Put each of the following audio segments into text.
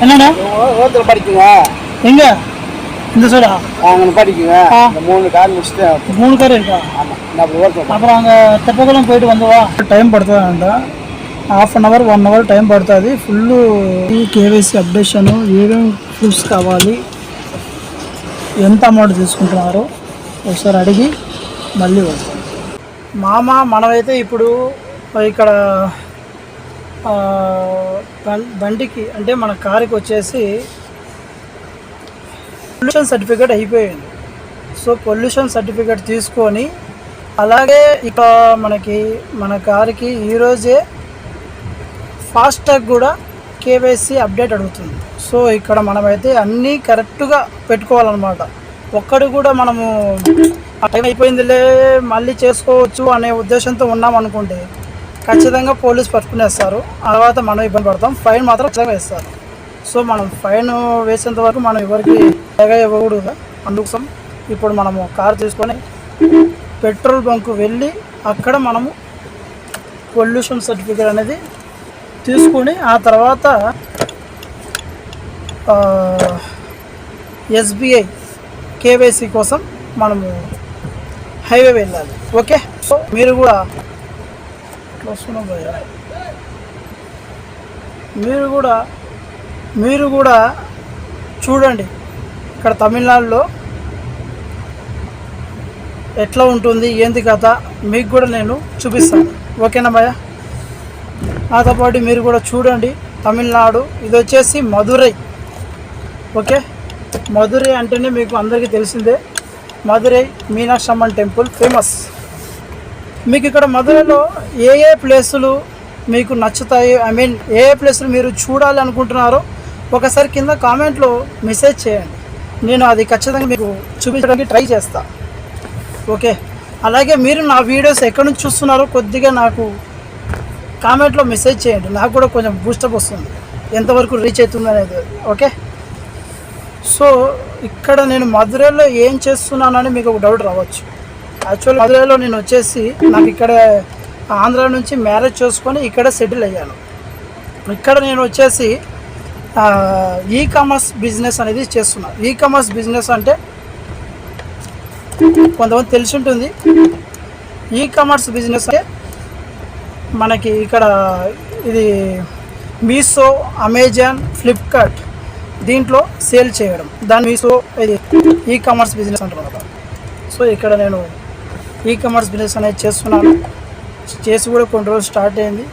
என்னடா ஓரத்தில் படிக்குங்க. எங்க இந்த சைடா அங்கே படிக்குங்க. 3 கார் முடிச்சுட்டு 3 கார் இருக்கா? ஆமாம். அப்படி ஓரத்தில் அப்புறம் అங்கே తెప్పకుళం పోయిட்டு వందవా టైం పడుతుందంట. Half an hour 1 hour time పడుతుంది. ఫుల్ కేవైసీ అప్డేషన్ ఏమేమి ప్రూఫ్స్ కావాలి, ఎంత అమౌంట్ తీసుకుంటున్నారు ఒకసారి అడిగి మళ్ళీ వస్తాం. మామ మనమైతే ఇప్పుడు ఇక్కడ బండికి అంటే మన కారుకి వచ్చేసి పొల్యూషన్ సర్టిఫికేట్ అయిపోయింది. సో పొల్యూషన్ సర్టిఫికేట్ తీసుకొని అలాగే ఇక మనకి మన కారుకి ఈరోజే ఫాస్టాగ్ కూడా కేవైసీ అప్డేట్ అడుగుతుంది. సో ఇక్కడ మనమైతే అన్నీ కరెక్ట్గా పెట్టుకోవాలన్నమాట. ఒక్కడు కూడా మనము టైం అయిపోయిందిలే మళ్ళీ చేసుకోవచ్చు అనే ఉద్దేశంతో ఉన్నాం అనుకుంటే ఖచ్చితంగా పోలీసు పట్టుకునేస్తారు. తర్వాత మనం ఇబ్బంది పడతాం. ఫైన్ మాత్రం ఖచ్చితంగా వేస్తారు. సో మనం ఫైన్ వేసేంత వరకు మనం ఎవరికి తెగ ఇవ్వకూడదు. అందుకోసం ఇప్పుడు మనము కారు తీసుకొని పెట్రోల్ బంక్ వెళ్ళి అక్కడ మనము పొల్యూషన్ సర్టిఫికేట్ అనేది తీసుకొని ఆ తర్వాత ఎస్బీఐ కేవైసీ కోసం మనము హైవే వెళ్ళాలి. ఓకే, సో మీరు కూడా మీరు కూడా చూడండి ఇక్కడ తమిళనాడులో ఎట్లా ఉంటుంది ఏంది కథ మీకు కూడా నేను చూపిస్తాను. ఓకేనా భయ్య? నాతో పాటు మీరు కూడా చూడండి. తమిళనాడు ఇది వచ్చేసి మధురై. ఓకే, మధురై అంటేనే మీకు అందరికీ తెలిసిందే. Madurai Meenakshi Amman temple famous. మీకు ఇక్కడ మధురైలో ఏ ప్లేసులు మీకు నచ్చుతాయి, ఏ ప్లేసులు మీరు చూడాలి అనుకుంటున్నారో ఒకసారి కింద కామెంట్లో మెసేజ్ చేయండి. నేను అది ఖచ్చితంగా మీకు చూపించడానికి ట్రై చేస్తా. ఓకే, అలాగే మీరు నా వీడియోస్ ఎక్కడి నుంచి చూస్తున్నారో కొద్దిగా నాకు కామెంట్లో మెసేజ్ చేయండి. నాకు కూడా కొంచెం బూస్టప్ వస్తుంది ఎంతవరకు రీచ్ అవుతుంది అనేది. ఓకే, సో ఇక్కడ నేను మధురైలో ఏం చేస్తున్నానని మీకు ఒక డౌట్ రావచ్చు. యాక్చువల్ మధురైలో నేను వచ్చేసి నాకు ఇక్కడ ఆంధ్ర నుంచి మ్యారేజ్ చేసుకొని ఇక్కడ సెటిల్ అయ్యాను. ఇక్కడ నేను వచ్చేసి ఈ కామర్స్ బిజినెస్ అనేది చేస్తున్నాను. ఈ కామర్స్ బిజినెస్ అంటే కొంతమంది తెలిసి ఉంటుంది. ఈ కామర్స్ బిజినెస్ అంటే మనకి ఇక్కడ ఇది మీషో, అమెజాన్, ఫ్లిప్కార్ట్ దీంట్లో సేల్ చేయడం, దాని మీషో ఇది ఈ కామర్స్ బిజినెస్ అంటారు. సో ఇక్కడ నేను ఈ కామర్స్ బిజినెస్ అనేది చేస్తున్నాను. చేసి కూడా కొన్ని రోజులు స్టార్ట్ అయింది.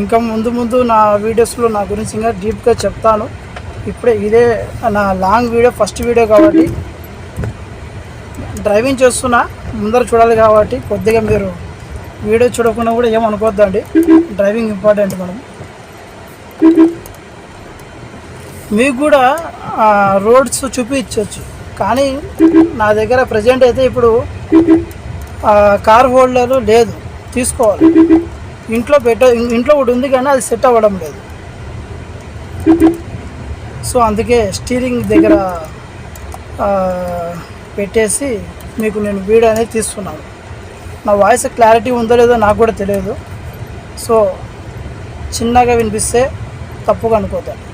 ఇంకా ముందు నా వీడియోస్లో నా గురించి ఇంకా డీప్గా చెప్తాను. ఇప్పుడే ఇదే నా లాంగ్ వీడియో, ఫస్ట్ వీడియో కాబట్టి డ్రైవింగ్ చేస్తున్నా ముందర చూడాలి కాబట్టి కొద్దిగా మీరు వీడియో చూడకుండా కూడా ఏమనుకోద్దండి. Driving important. మనం మీకు కూడా రోడ్స్ చూపించవచ్చు, కానీ నా దగ్గర ప్రజెంట్ అయితే ఇప్పుడు కార్ హోల్డర్ లేదు, తీసుకోవాలి. ఇంట్లో ఒకటి ఉంది కానీ అది సెట్ అవ్వడం లేదు. సో అందుకే స్టీరింగ్ దగ్గర పెట్టేసి మీకు నేను వీడియో అనేది తీస్తున్నాను. నా వాయిస్ క్లారిటీ ఉందో లేదో నాకు కూడా తెలియదు. సో చిన్నగా వినిపిస్తే తప్పుగా అనుకోతాను.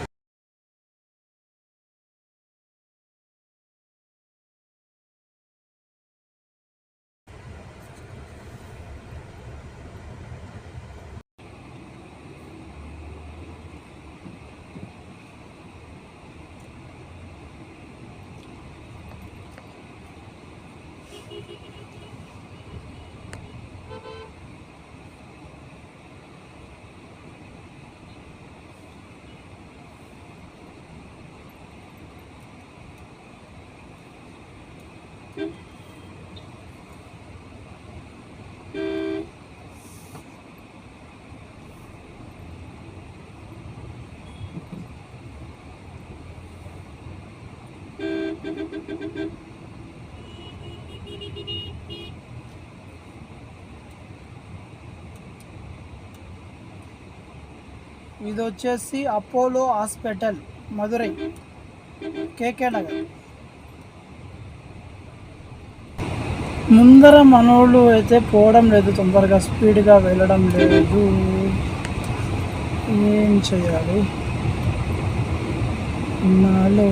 ఇది వచ్చేసి అపోలో హాస్పిటల్ మధురై, కేకే నగర్. ముందర మనోళ్ళు అయితే పోవడం లేదు, తొందరగా స్పీడ్గా వెళ్ళడం లేదు. ఏం చేయాలి నాలో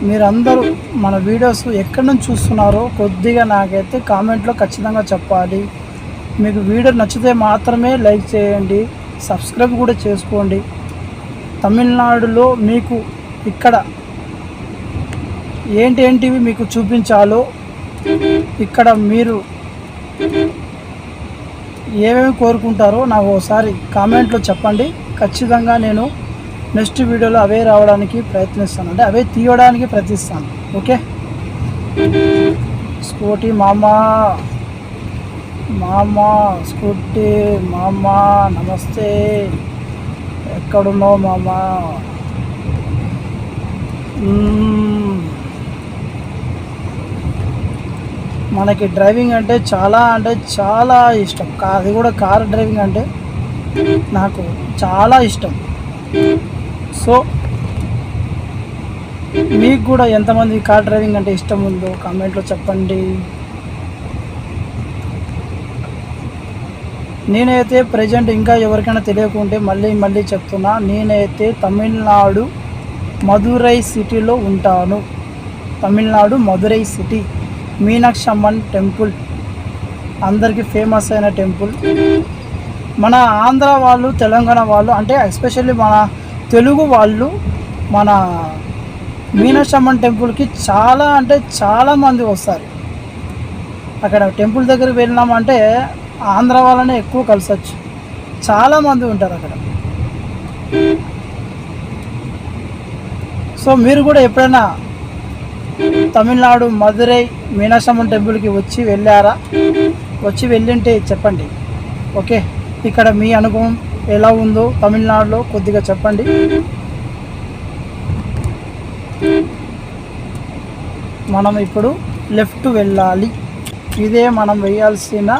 మీరందరూ మన వీడియోస్ ఎక్కడి నుంచి చూస్తున్నారో కొద్దిగా నాకైతే కామెంట్లో ఖచ్చితంగా చెప్పాలి. మీకు వీడియో నచ్చితే మాత్రమే లైక్ చేయండి, సబ్స్క్రైబ్ కూడా చేసుకోండి. తమిళనాడులో మీకు ఇక్కడ ఏంటివి మీకు చూపించాలో, ఇక్కడ మీరు ఏమేమి కోరుకుంటారో నాకు ఒకసారి కామెంట్లో చెప్పండి. ఖచ్చితంగా నేను నెక్స్ట్ వీడియోలో అవే రావడానికి ప్రయత్నిస్తాను, అంటే అవే తీయడానికి ప్రయత్నిస్తాను. ఓకే. స్కూటీ మామా స్కూటీ మామా నమస్తే, ఎక్కడున్నావు మామా? మనకి డ్రైవింగ్ అంటే చాలా ఇష్టం. అది కూడా కార్ డ్రైవింగ్ అంటే నాకు చాలా ఇష్టం. సో మీకు కూడా ఎంతమంది కార్ డ్రైవింగ్ అంటే ఇష్టం ఉందో కామెంట్లో చెప్పండి. నేనైతే ప్రజెంట్ ఇంకా ఎవరికైనా తెలియకుంటే మళ్ళీ చెప్తున్నా, నేనైతే తమిళనాడు మదురై సిటీలో ఉంటాను. తమిళనాడు మదురై సిటీ మీనాక్షి అమ్మన్ టెంపుల్ అందరికీ ఫేమస్ అయిన టెంపుల్. మన ఆంధ్ర వాళ్ళు, తెలంగాణ వాళ్ళు, అంటే ఎస్పెషల్లీ మన తెలుగు వాళ్ళు మన మీనాక్షి అమ్మన్ టెంపుల్కి చాలా మంది వస్తారు. అక్కడ టెంపుల్ దగ్గరికి వెళ్ళినామంటే ఆంధ్ర వాళ్ళనే ఎక్కువ కలిసొచ్చు, చాలామంది ఉంటారు అక్కడ. సో మీరు కూడా ఎప్పుడైనా తమిళనాడు మదురై మీనాక్షి అమ్మన్ టెంపుల్కి వచ్చి వెళ్ళింటే చెప్పండి. ఓకే. ఇక్కడ మీ అనుభవం ఎలా ఉందో తమిళనాడులో కొద్దిగా చెప్పండి. మనం ఇప్పుడు లెఫ్ట్ వెళ్ళాలి. ఇదే మనం వేయాల్సిన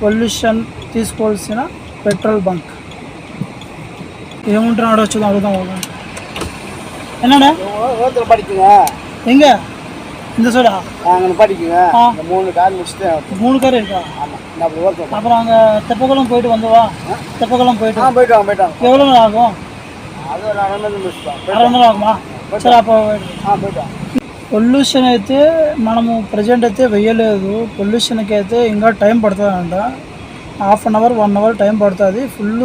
పొల్యూషన్ తీసుకోవాల్సిన పెట్రోల్ బంక్. ఏముంటున్నాడో వచ్చి అడుగుదాం. என்னண்ணே படிக்குங்க எங்க இந்த சைடா படிக்குங்க 3 கார் முடிச்சுட்டேன். 3 கார் இருக்கா? அப்புறம் அங்கே தெப்பக்குளம் போயிட்டு வந்துவா. தெப்பக்குளம் போயிட்டு வாங்க. எவ்வளோ நேரம் ஆகும்? அது ஒரு 1/2 மணி நேரம் முடிச்சுட்டோம். 1/2 மணி நேரம் ஆகுமா? సరే அப்போ పోయిటా. పొల్యూషన్ అయితే మనము ప్రజెంట్ అయితే వెయ్యలేదు. పొల్యూషన్కి అయితే ఇంకా టైం పడుతుందంట. 1/2 అవర్ 1 అవర్ టైం పడుతుంది. ఫుల్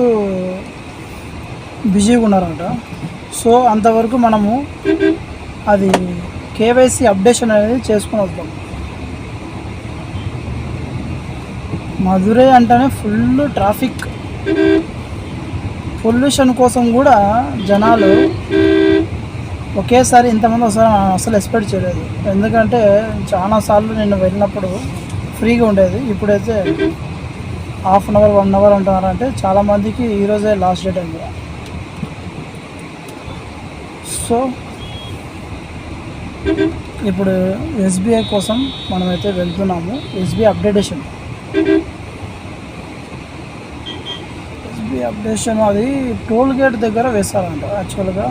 బిజీగా ఉన్నారంట. సో అంతవరకు మనము అది కేవైసీ అప్డేషన్ అనేది చేసుకుని వద్దాం. మదురై అంటేనే ఫుల్ ట్రాఫిక్. పొల్యూషన్ కోసం కూడా జనాలు ఒకేసారి ఇంతమంది అసలు ఎక్స్పెక్ట్ చేయలేదు. ఎందుకంటే చాలాసార్లు నేను వెళ్ళినప్పుడు ఫ్రీగా ఉండేది. ఇప్పుడైతే 1/2 అవర్ 1 అవర్ అంటున్నారంటే చాలామందికి ఈరోజే లాస్ట్ డేట్ అయింది. సో ఇప్పుడు ఎస్బీఐ కోసం మనమైతే వెళ్తున్నాము. ఎస్బీఐ అప్డేషన్ అది టోల్ గేట్ దగ్గర వేస్తారంట. యాక్చువల్గా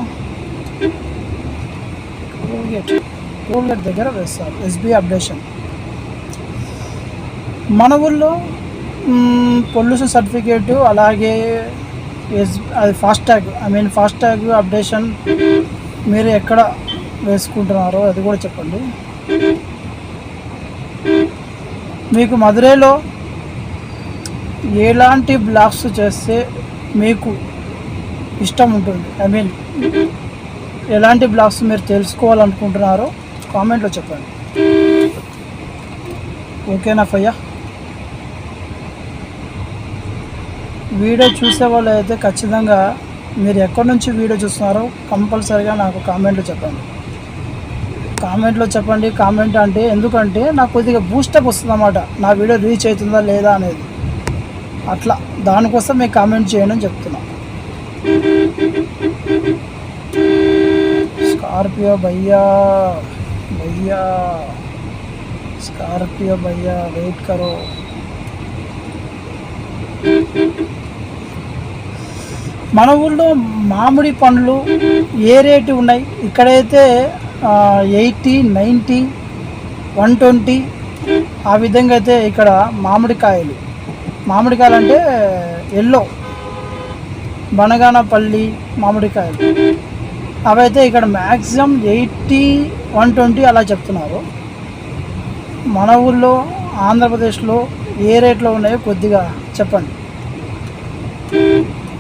టోల్ గేట్ దగ్గర వేస్తారు ఎస్బీఐ అప్డేషన్. మన ఊళ్ళో పొల్యూషన్ సర్టిఫికేటు, అలాగే అది ఫాస్టాగ్ అప్డేషన్ మీరు ఎక్కడ వేసుకుంటున్నారో అది కూడా చెప్పండి. మీకు మదురైలో ఎలాంటి బ్లాక్స్ చేస్తే మీకు ఇష్టం ఉంటుంది, ఎలాంటి బ్లాగ్స్ మీరు తెలుసుకోవాలనుకుంటున్నారో కామెంట్లో చెప్పండి. ఓకేనా ఫయ్యా? వీడియో చూసే వాళ్ళు అయితే ఖచ్చితంగా మీరు ఎక్కడి నుంచి వీడియో చూస్తున్నారో కంపల్సరీగా నాకు కామెంట్లో చెప్పండి. కామెంట్ అంటే ఎందుకంటే నాకు కొద్దిగా బూస్టప్ వస్తుంది అన్నమాట, నా వీడియో రీచ్ అవుతుందా లేదా అనేది. అట్లా దానికోసం మీకు కామెంట్ చేయండి అని చెప్తున్నా. స్కార్పియో భయ్యా వెయిట్ కరో. మన ఊళ్ళో మామిడి పండ్లు ఏ రేటు ఉన్నాయి? ఇక్కడైతే 80, 90, 120 ఆ విధంగా అయితే ఇక్కడ మామిడికాయలు మామిడికాయలు అంటే ఎల్లో బనగానపల్లి మామిడికాయలు అవైతే ఇక్కడ మ్యాక్సిమం 80, 120 అలా చెప్తున్నారు. మన ఊళ్ళో ఆంధ్రప్రదేశ్లో ఏ రేట్లో ఉన్నాయో కొద్దిగా చెప్పండి.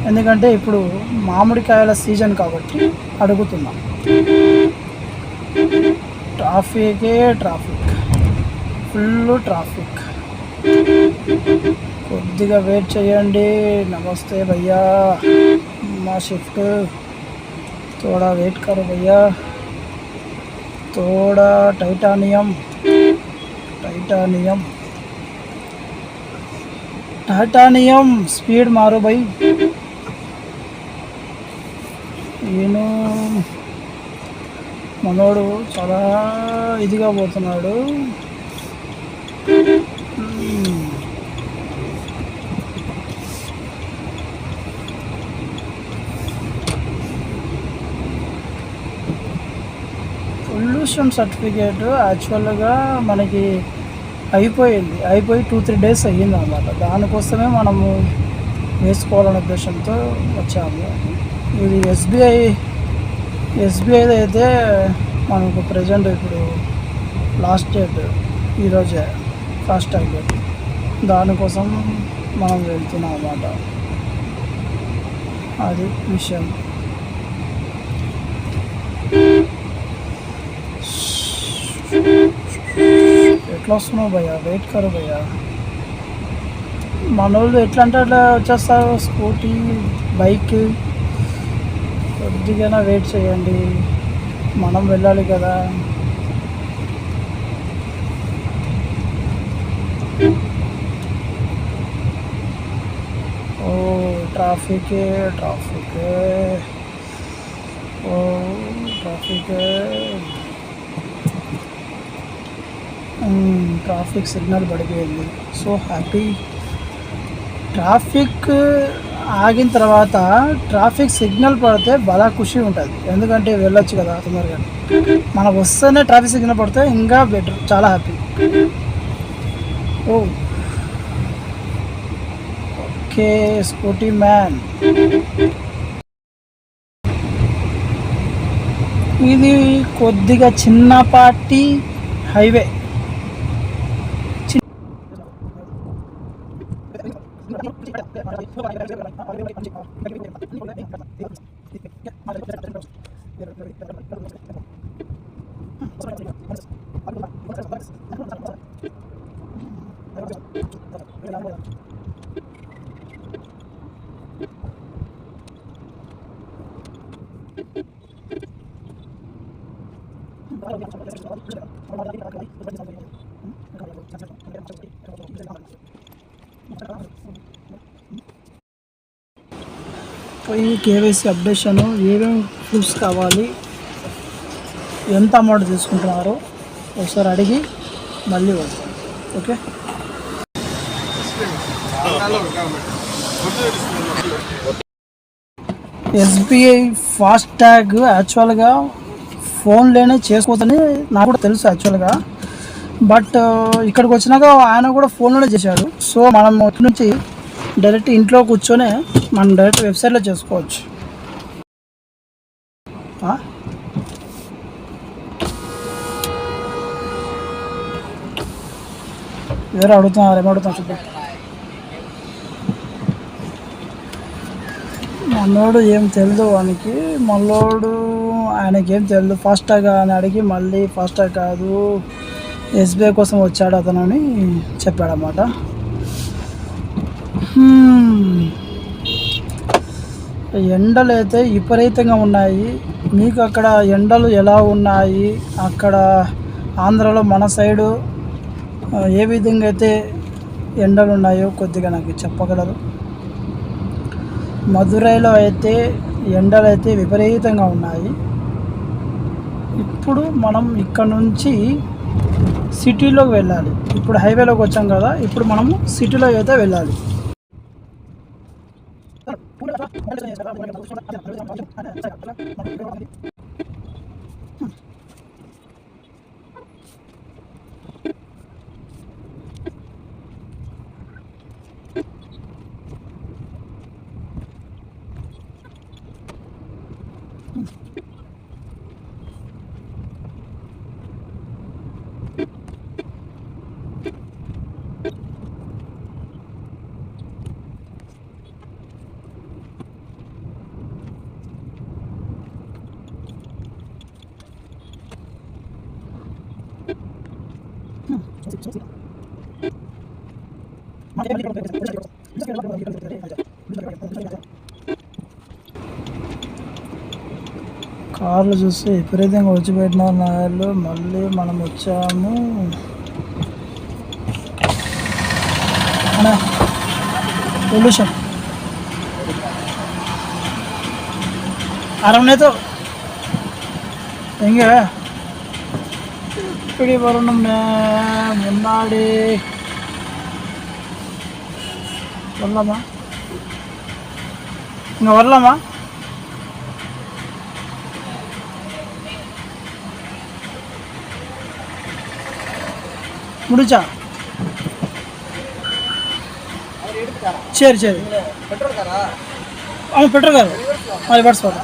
ఎందుకంటే ఇప్పుడు మామిడికాయల సీజన్ కాబట్టి అడుగుతున్నాం. Traffic, full traffic. కొద్దిగా వెయిట్ చేయండి. నమస్తే భయ్యా, మా షిఫ్ట్ थोड़ा वेट करो भैया, थोड़ा टाइटानियम स्पीड मारो भाई. నేను మనోడు చాలా ఇదిగా పోతున్నాడు. పొల్యూషన్ సర్టిఫికేట్ యాక్చువల్గా మనకి అయిపోయి 2-3 డేస్ అయ్యింది అన్నమాట. దానికోసమే మనము వేసుకోవాలనే ఉద్దేశంతో వచ్చాము. ఇది ఎస్బీఐ అయితే మనకు ప్రజెంట్ ఇప్పుడు లాస్ట్ డేట్ ఈరోజే ఫాస్టాగ్ డేట్. దానికోసం మనం వెళ్తున్నాం అన్నమాట. అది విషయం. ఎట్లా వస్తున్నావు భయ్యా, వెయిట్ కరు భయ్యా. మన వాళ్ళు ఎట్లా అంటే అట్లా వచ్చేస్తారు, స్కూటీ బైక్. కొద్దిగా వెయిట్ చేయండి, మనం వెళ్ళాలి కదా. ఓ ట్రాఫిక్ ట్రాఫిక్ సిగ్నల్ పడిపోయింది. So happy. ట్రాఫిక్ ఆగిన తర్వాత ట్రాఫిక్ సిగ్నల్ పడితే బాగా ఖుషి ఉంటుంది. ఎందుకంటే వెళ్ళొచ్చు కదా తొందరగా. మనకు వస్తేనే ట్రాఫిక్ సిగ్నల్ పడితే ఇంకా బెటర్, చాలా హ్యాపీ. Okay scooty man. ఇది కొద్దిగా చిన్నపాటి హైవే. పోయి కేవైసీ అప్డేషన్, ఏమేమి ప్రూఫ్స్ కావాలి, ఎంత అమౌంట్ తీసుకుంటున్నారో ఒకసారి అడిగి మళ్ళీ వస్తాం. ఓకే. ఎస్బీఐ ఫాస్టాగ్ యాక్చువల్గా ఫోన్లోనే చేసుకోవచ్చని నాకు కూడా తెలుసు యాక్చువల్గా. బట్ ఇక్కడికి వచ్చినాక ఆయన కూడా ఫోన్లోనే చేశాడు. సో మనం ఇక్కడి నుంచి డైరెక్ట్ ఇంట్లో కూర్చొని మనం డైరెక్ట్ వెబ్సైట్లో చేసుకోవచ్చు. ఎవరు అడుగుతున్నారు, ఏమడుగుతున్నారు చూద్దాం. మనోడు ఏం తెలియదు వానికి, ఆయనకేం తెలియదు. ఫాస్టాగ్ అని అడిగి మళ్ళీ ఫాస్టాగ్ కాదు ఎస్బీఐ కోసం వచ్చాడు అతను అని చెప్పాడన్నమాట. ఎండలు అయితే విపరీతంగా ఉన్నాయి. మీకు అక్కడ ఎండలు ఎలా ఉన్నాయి, అక్కడ ఆంధ్రాలో మన సైడు ఏ విధంగా అయితే ఎండలు ఉన్నాయో కొద్దిగా నాకు చెప్పగలరు. మదురైలో అయితే ఎండలు అయితే విపరీతంగా ఉన్నాయి. ఇప్పుడు మనం ఇక్కడ నుంచి సిటీలోకి వెళ్ళాలి. ఇప్పుడు హైవేలోకి వచ్చాం కదా, ఇప్పుడు మనము సిటీలో అయితే వెళ్ళాలి. కార్లు చూస్తే విపరీతంగా వచ్చిపెట్టిన నాయలు. మళ్ళీ మనం వచ్చాము. పొల్యూషన్ అరవనేతో எங்க இப்படி வரணும்னு முன்னாடி வரலாமா? இங்கே வரலாமா? முடிச்சா? சரி சரி. அவன் பெட்ரோல் கார் రివర్స్ పోతా.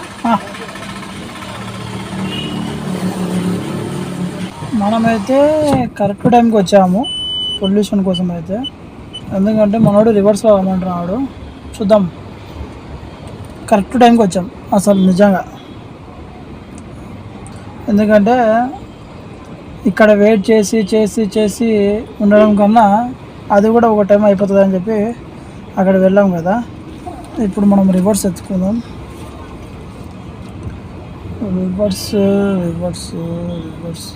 మనమైతే కరెక్ట్ టైంకి వచ్చాము పొల్యూషన్ కోసం అయితే. ఎందుకంటే మనోడు రివర్స్ అవ్వమంటున్నాడు. చూద్దాం. కరెక్ట్ టైంకి వచ్చాం అసలు నిజంగా. ఎందుకంటే ఇక్కడ వెయిట్ చేసి చేసి చేసి ఉండడం కన్నా అది కూడా ఒక టైం అయిపోతుంది అని చెప్పి అక్కడ వెళ్ళాం కదా. ఇప్పుడు మనం రివర్స్ ఎత్తుకుందాం. Reverse reverse reverse.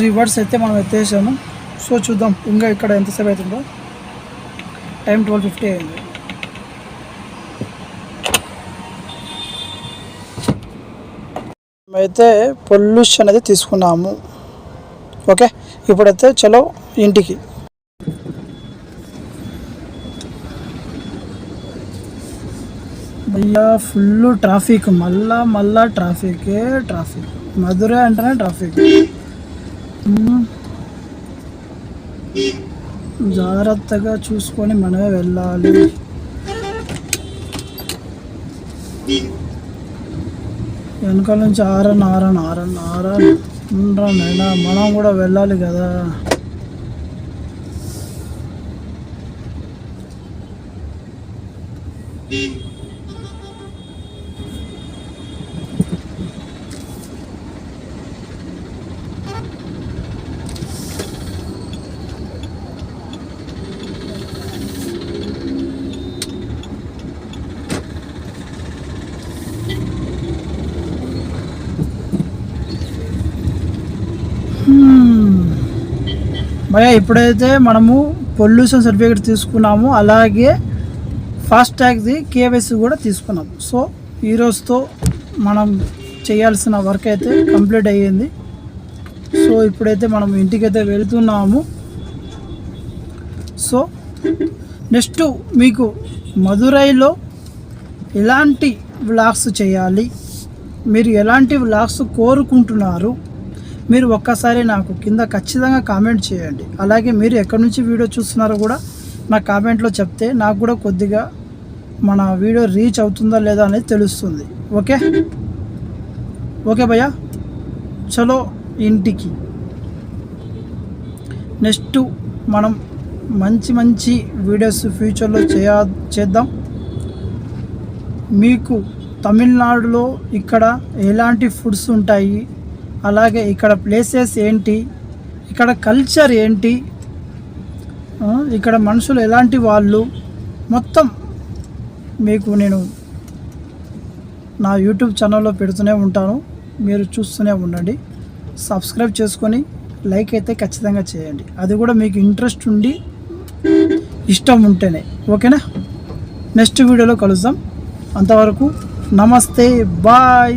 రివర్స్ అయితే మనం ఎత్తేసాము. సో చూద్దాం ఇంకా ఇక్కడ ఎంతసేపు అవుతుందో. టైం 12:50 అయింది. మేమైతే పొల్యూషన్ అనేది తీసుకున్నాము. ఓకే, ఇప్పుడైతే చలో ఇంటికి. భయ్యా ఫుల్ ట్రాఫిక్. మళ్ళా ట్రాఫికే ట్రాఫిక్. మధురై అంటేనే ట్రాఫిక్. జాగ్రత్తగా చూసుకొని మనమే వెళ్ళాలి. వెనకాల నుంచి ఆరన్ ఉండరా. మనం కూడా వెళ్ళాలి కదా. భయ ఇప్పుడైతే మనము పొల్యూషన్ సర్టిఫికేట్ తీసుకున్నాము, అలాగే ఫాస్టాగ్ది కేవైసీ కూడా తీసుకున్నాము. సో ఈరోజుతో మనం చేయాల్సిన వర్క్ అయితే కంప్లీట్ అయ్యింది. సో ఇప్పుడైతే మనం ఇంటికైతే వెళ్తున్నాము. సో నెక్స్ట్ మీకు మదురైలో ఎలాంటి వ్లాగ్స్ చేయాలి, మీరు ఎలాంటి వ్లాగ్స్ కోరుకుంటున్నారు, మీరు ఒక్కసారి నాకు కింద ఖచ్చితంగా కామెంట్ చేయండి. అలాగే మీరు ఎక్కడి నుంచి వీడియో చూస్తున్నారో కూడా నా కామెంట్లో చెప్తే నాకు కూడా కొద్దిగా మన వీడియో రీచ్ అవుతుందా లేదా అనేది తెలుస్తుంది. ఓకే ఓకే భయ్యా, చలో ఇంటికి. నెక్స్ట్ మనం మంచి వీడియోస్ ఫ్యూచర్లో చేద్దాం. మీకు తమిళనాడులో ఇక్కడ ఎలాంటి ఫుడ్స్ ఉంటాయి, అలాగే ఇక్కడ ప్లేసెస్ ఏంటి, ఇక్కడ కల్చర్ ఏంటి, ఇక్కడ మనుషులు ఎలాంటి వాళ్ళు, మొత్తం మీకు నేను నా యూట్యూబ్ ఛానల్లో పెడుతూనే ఉంటాను. మీరు చూస్తూనే ఉండండి. సబ్స్క్రైబ్ చేసుకొని లైక్ అయితే ఖచ్చితంగా చేయండి. అది కూడా మీకు ఇంట్రెస్ట్ ఉండి ఇష్టం ఉంటేనే. ఓకేనా? నెక్స్ట్ వీడియోలో కలుద్దాం. అంతవరకు నమస్తే, బాయ్.